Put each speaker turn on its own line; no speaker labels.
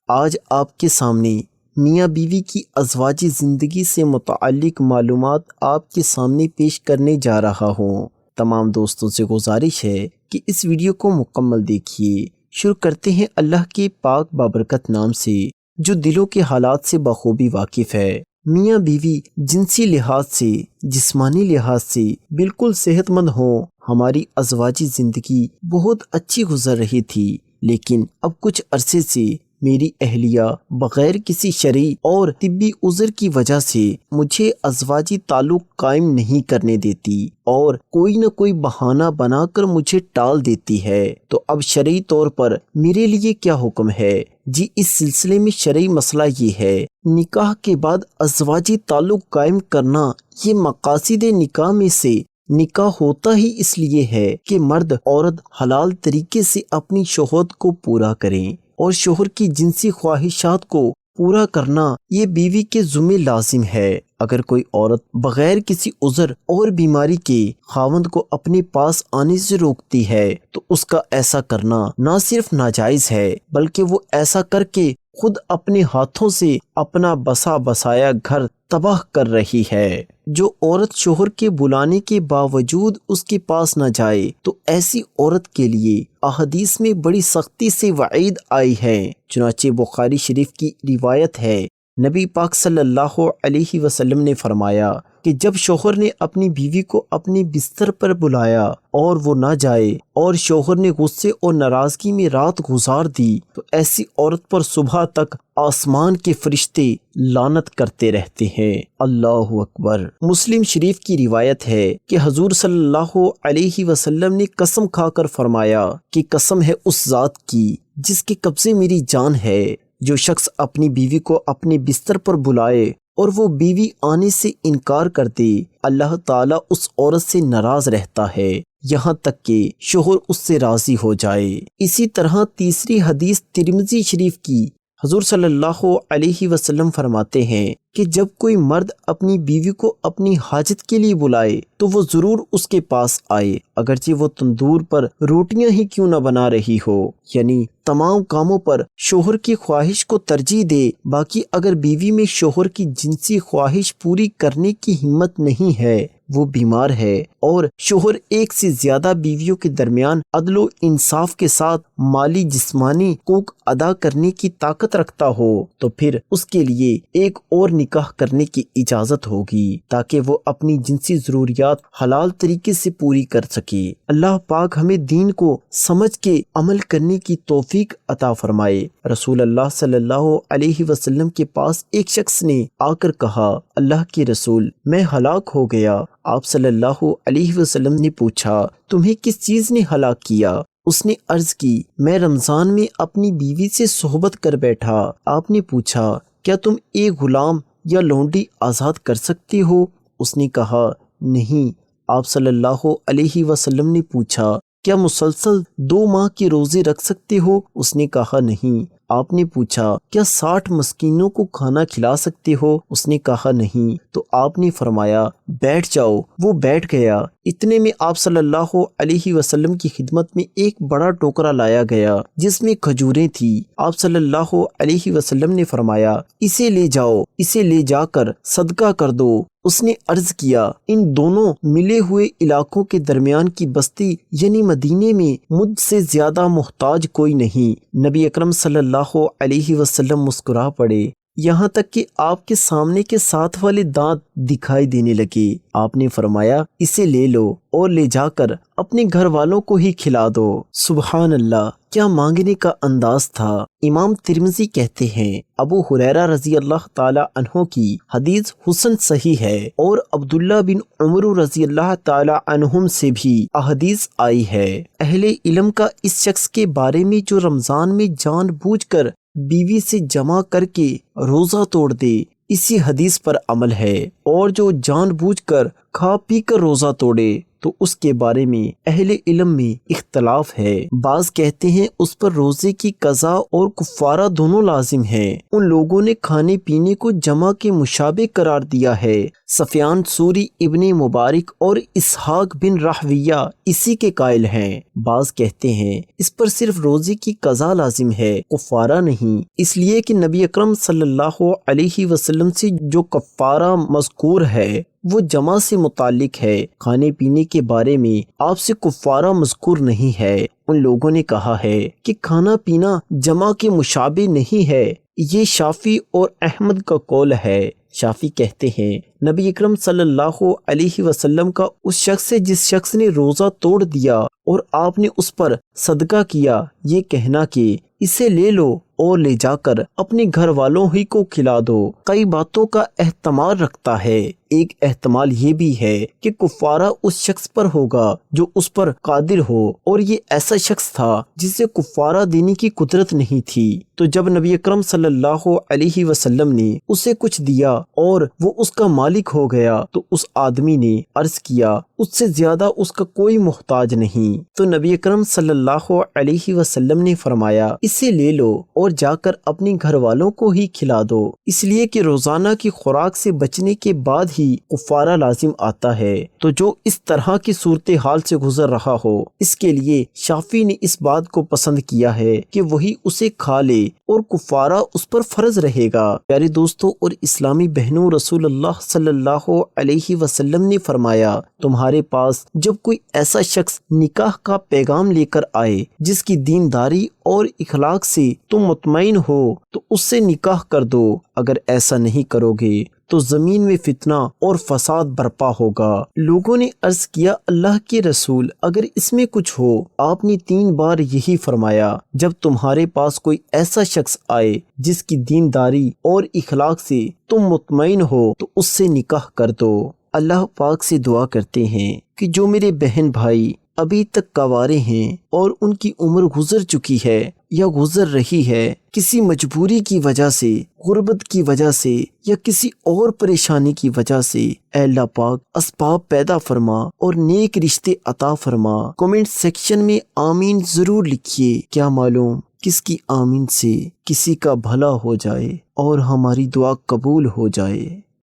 آج آپ کے سامنے میاں بیوی کی ازواجی زندگی سے متعلق معلومات آپ کے سامنے پیش کرنے جا رہا ہوں۔ تمام دوستوں سے گزارش ہے کہ اس ویڈیو کو مکمل دیکھیے۔ شروع کرتے ہیں اللہ کے پاک بابرکت نام سے جو دلوں کے حالات سے بخوبی واقف ہے۔ میاں بیوی جنسی لحاظ سے، جسمانی لحاظ سے بالکل صحت مند ہوں۔ ہماری ازواجی زندگی بہت اچھی گزر رہی تھی، لیکن اب کچھ عرصے سے میری اہلیہ بغیر کسی شرعی اور طبی عذر کی وجہ سے مجھے ازواجی تعلق قائم نہیں کرنے دیتی اور کوئی نہ کوئی بہانہ بنا کر مجھے ٹال دیتی ہے۔ تو اب شرعی طور پر میرے لیے کیا حکم ہے؟ جی، اس سلسلے میں شرعی مسئلہ یہ ہے، نکاح کے بعد ازواجی تعلق قائم کرنا یہ مقاصد نکاح میں سے نکاح ہوتا ہی اس لیے ہے کہ مرد عورت حلال طریقے سے اپنی شہوت کو پورا کریں، اور شوہر کی جنسی خواہشات کو پورا کرنا یہ بیوی کے ذمہ لازم ہے۔ اگر کوئی عورت بغیر کسی عذر اور بیماری کے خاوند کو اپنے پاس آنے سے روکتی ہے تو اس کا ایسا کرنا نہ صرف ناجائز ہے بلکہ وہ ایسا کر کے خود اپنے ہاتھوں سے اپنا بسا بسایا گھر تباہ کر رہی ہے۔ جو عورت شوہر کے بلانے کے باوجود اس کے پاس نہ جائے تو ایسی عورت کے لیے احادیث میں بڑی سختی سے وعید آئی ہے۔ چنانچہ بخاری شریف کی روایت ہے، نبی پاک صلی اللہ علیہ وسلم نے فرمایا کہ جب شوہر نے اپنی بیوی کو اپنے بستر پر بلایا اور وہ نہ جائے اور شوہر نے غصے اور ناراضگی میں رات گزار دی تو ایسی عورت پر صبح تک آسمان کے فرشتے لعنت کرتے رہتے ہیں۔ اللہ اکبر۔ مسلم شریف کی روایت ہے کہ حضور صلی اللہ علیہ وسلم نے قسم کھا کر فرمایا کہ قسم ہے اس ذات کی جس کے قبضے میری جان ہے، جو شخص اپنی بیوی کو اپنے بستر پر بلائے اور وہ بیوی آنے سے انکار کر دے، اللہ تعالیٰ اس عورت سے ناراض رہتا ہے یہاں تک کہ شوہر اس سے راضی ہو جائے۔ اسی طرح تیسری حدیث ترمذی شریف کی، حضور صلی اللہ علیہ وسلم فرماتے ہیں کہ جب کوئی مرد اپنی بیوی کو اپنی حاجت کے لیے بلائے تو وہ ضرور اس کے پاس آئے، اگرچہ وہ تندور پر روٹیاں ہی کیوں نہ بنا رہی ہو، یعنی تمام کاموں پر شوہر کی خواہش کو ترجیح دے۔ باقی اگر بیوی میں شوہر کی جنسی خواہش پوری کرنے کی ہمت نہیں ہے، وہ بیمار ہے اور شوہر ایک سے زیادہ بیویوں کے درمیان عدل و انصاف کے ساتھ مالی جسمانی حقوق ادا کرنے کی طاقت رکھتا ہو تو پھر اس کے لیے ایک اور نکاح کرنے کی اجازت ہوگی تاکہ وہ اپنی جنسی ضروریات حلال طریقے سے پوری کر سکے۔ اللہ پاک ہمیں دین کو سمجھ کے عمل کرنے کی توفیق عطا فرمائے۔ رسول اللہ صلی اللہ علیہ وسلم کے پاس ایک شخص نے آ کر کہا، اللہ کے رسول، میں ہلاک ہو گیا۔ آپ صلی اللہ علیہ وسلم نے پوچھا، تمہیں کس چیز نے ہلاک کیا؟ اس نے عرض کی، میں رمضان میں اپنی بیوی سے صحبت کر بیٹھا۔ آپ نے پوچھا، کیا تم ایک غلام یا لونڈی آزاد کر سکتے ہو؟ اس نے کہا، نہیں۔ آپ صلی اللہ علیہ وسلم نے پوچھا، کیا مسلسل 2 ماہ کے روزے رکھ سکتے ہو؟ اس نے کہا، نہیں۔ آپ نے پوچھا، کیا 60 مسکینوں کو کھانا کھلا سکتے ہو؟ اس نے کہا، نہیں۔ تو آپ نے فرمایا، بیٹھ جاؤ۔ وہ بیٹھ گیا۔ اتنے میں آپ صلی اللہ علیہ وسلم کی خدمت میں ایک بڑا ٹوکرا لایا گیا جس میں کھجوریں تھی۔ آپ صلی اللہ علیہ وسلم نے فرمایا، اسے لے جاؤ، اسے لے جا کر صدقہ کر دو۔ اس نے عرض کیا، ان دونوں ملے ہوئے علاقوں کے درمیان کی بستی یعنی مدینے میں مجھ سے زیادہ محتاج کوئی نہیں۔ نبی اکرم صلی اللہ علیہ وسلم مسکرا پڑے، یہاں تک کہ آپ کے سامنے کے ساتھ والے دانت دکھائی دینے لگے۔ آپ نے فرمایا، اسے لے لو اور لے جا کر اپنے گھر والوں کو ہی کھلا دو۔ سبحان اللہ، کیا مانگنے کا انداز تھا۔ امام ترمذی کہتے ہیں، ابو ہریرہ رضی اللہ تعالی عنہ کی حدیث حسن صحیح ہے اور عبداللہ بن عمر رضی اللہ تعالی عنہم سے بھی احادیث آئی ہے۔ اہل علم کا اس شخص کے بارے میں جو رمضان میں جان بوجھ کر بیوی سے جمع کر کے روزہ توڑ دے، اسی حدیث پر عمل ہے، اور جو جان بوجھ کر کھا پی کر روزہ توڑے تو اس کے بارے میں اہل علم میں اختلاف ہے۔ بعض کہتے ہیں اس پر روزے کی قضا اور کفارہ دونوں لازم ہیں۔ ان لوگوں نے کھانے پینے کو جمع کے مشابہ قرار دیا ہے۔ سفیان ثوری، ابن مبارک اور اسحاق بن راہویہ اسی کے قائل ہیں۔ بعض کہتے ہیں اس پر صرف روزے کی قضا لازم ہے، کفارہ نہیں، اس لیے کہ نبی اکرم صلی اللہ علیہ وسلم سے جو کفارہ مذکور ہے وہ جمع سے متعلق ہے، کھانے پینے کے بارے میں آپ سے کفارہ مذکور نہیں ہے۔ ان لوگوں نے کہا ہے کہ کھانا پینا جمع کے مشابہ نہیں ہے، یہ شافعی اور احمد کا قول ہے۔ شافعی کہتے ہیں نبی اکرم صلی اللہ علیہ وسلم کا اس شخص سے جس شخص نے روزہ توڑ دیا اور آپ نے اس پر صدقہ کیا، یہ کہنا کہ اسے لے لو اور لے جا کر اپنے گھر والوں ہی کو کھلا دو، کئی باتوں کا احتمال رکھتا ہے۔ ایک احتمال یہ بھی ہے کہ کفارہ اس شخص پر ہوگا جو اس پر قادر ہو، اور یہ ایسا شخص تھا جسے کفارہ دینے کی قدرت نہیں تھی، تو جب نبی اکرم صلی اللہ علیہ وسلم نے اسے کچھ دیا اور وہ اس کا مالک ہو گیا تو اس آدمی نے عرض کیا اس سے زیادہ اس کا کوئی محتاج نہیں، تو نبی اکرم صلی اللہ علیہ وسلم نے فرمایا اسے لے لو اور جا کر اپنے گھر والوں کو ہی کھلا دو، اس لیے کہ روزانہ کی خوراک سے بچنے کے بعد ہی کفارہ لازم آتا ہے۔ تو جو اس طرح کی صورتحال سے گزر رہا ہو اس کے لیے شافعی نے اس بات کو پسند کیا ہے کہ وہی اسے کھا لے اور کفارہ اس پر فرض رہے گا۔ پیارے دوستوں اور اسلامی بہنوں، رسول اللہ صلی اللہ علیہ وسلم نے فرمایا تمہارے پاس جب کوئی ایسا شخص نکاح کا پیغام لے کر آئے جس کی دینداری اور اخلاق سے تم مطمئن ہو تو اس سے نکاح کر دو، اگر ایسا نہیں کرو گے تو زمین میں فتنہ اور فساد برپا ہوگا۔ لوگوں نے عرض کیا اللہ کے رسول اگر اس میں کچھ ہو؟ آپ نے 3 بار یہی فرمایا جب تمہارے پاس کوئی ایسا شخص آئے جس کی دینداری اور اخلاق سے تم مطمئن ہو تو اس سے نکاح کر دو۔ اللہ پاک سے دعا کرتے ہیں کہ جو میرے بہن بھائی ابھی تک کنوارے ہیں اور ان کی عمر گزر چکی ہے یا گزر رہی ہے کسی مجبوری کی وجہ سے، غربت کی وجہ سے یا کسی اور پریشانی کی وجہ سے، اے اللہ پاک اسباب پیدا فرما اور نیک رشتے عطا فرما۔ کمنٹ سیکشن میں آمین ضرور لکھیے، کیا معلوم کس کی آمین سے کسی کا بھلا ہو جائے اور ہماری دعا قبول ہو جائے۔